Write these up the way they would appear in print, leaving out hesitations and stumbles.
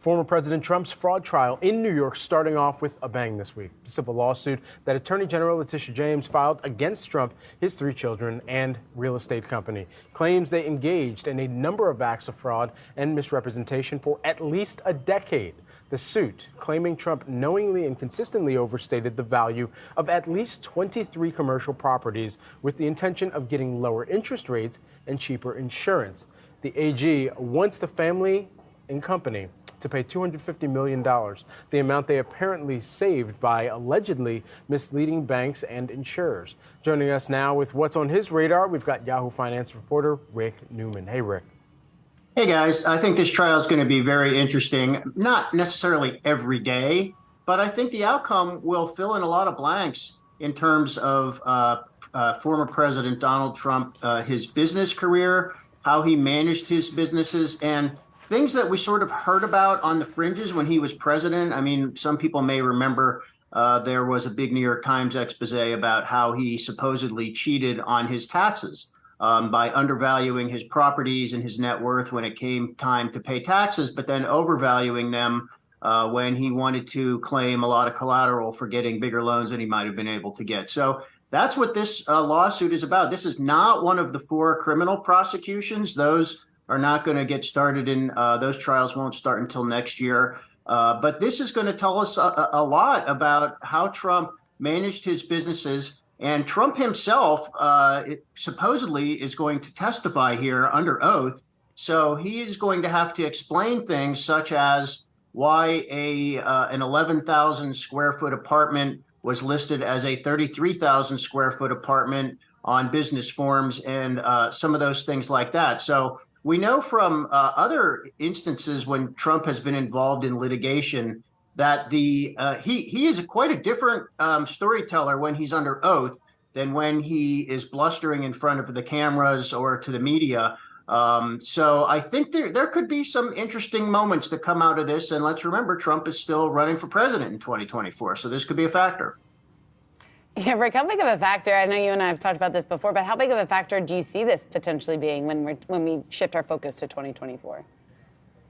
Former President Trump's fraud trial in New York starting off with a bang this week. A civil lawsuit that Attorney General Letitia James filed against Trump, his 3 children, and real estate company claims they engaged in a number of acts of fraud and misrepresentation for at least a decade. The suit claiming Trump knowingly and consistently overstated the value of at least 23 commercial properties with the intention of getting lower interest rates and cheaper insurance. The AG wants the family and company to pay $250 million, the amount they apparently saved by allegedly misleading banks and insurers. Joining us now with what's on his radar, we've got Yahoo Finance reporter Rick Newman. Hey, Rick. Hey, guys. I think this trial is going to be very interesting. Not necessarily every day, but I think the outcome will fill in a lot of blanks in terms of former President Donald Trump, his business career, how he managed his businesses, and things that we sort of heard about on the fringes when he was president. I mean, some people may remember there was a big New York Times expose about how he supposedly cheated on his taxes by undervaluing his properties and his net worth when it came time to pay taxes, but then overvaluing them when he wanted to claim a lot of collateral for getting bigger loans than he might have been able to get. So that's what this lawsuit is about. This is not one of the 4 criminal prosecutions. Those are not going to get started in those trials won't start until next year. But this is going to tell us a lot about how Trump managed his businesses. And Trump himself supposedly is going to testify here under oath. So he is going to have to explain things such as why an 11,000 square foot apartment was listed as a 33,000 square foot apartment on business forms and some of those things like that. So we know from other instances when Trump has been involved in litigation that he is quite a different storyteller when he's under oath than when he is blustering in front of the cameras or to the media. So I think there could be some interesting moments that come out of this. And let's remember, Trump is still running for president in 2024. So this could be a factor. Yeah, Rick, how big of a factor, I know you and I have talked about this before, but how big of a factor do you see this potentially being when we shift our focus to 2024?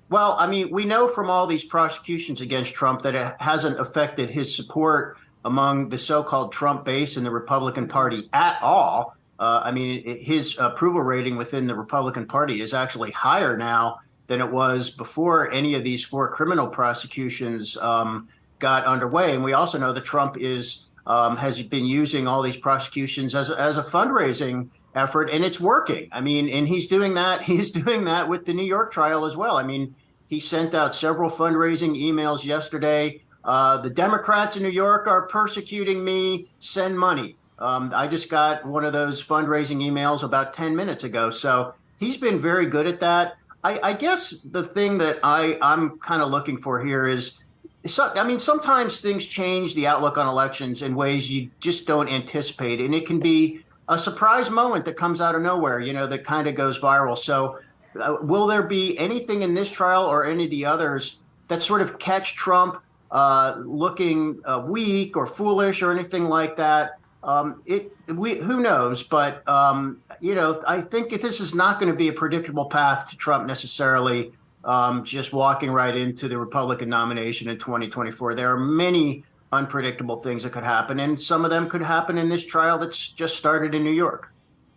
Well, I mean, we know from all these prosecutions against Trump that it hasn't affected his support among the so-called Trump base in the Republican Party at all. I mean, his approval rating within the Republican Party is actually higher now than it was before any of these 4 criminal prosecutions got underway. And we also know that Trump has been using all these prosecutions as a fundraising effort, and it's working. I mean, and he's doing that with the New York trial as well. I mean, he sent out several fundraising emails yesterday. The Democrats in New York are persecuting me. Send money. I just got one of those fundraising emails about 10 minutes ago. So he's been very good at that. I guess the thing that I'm kind of looking for here is, I mean, sometimes things change the outlook on elections in ways you just don't anticipate. And it can be a surprise moment that comes out of nowhere, that kind of goes viral. So will there be anything in this trial or any of the others that sort of catch Trump looking weak or foolish or anything like that? Who knows? But, I think this is not going to be a predictable path to Trump necessarily. Just walking right into the Republican nomination in 2024. There are many unpredictable things that could happen, and some of them could happen in this trial that's just started in New York.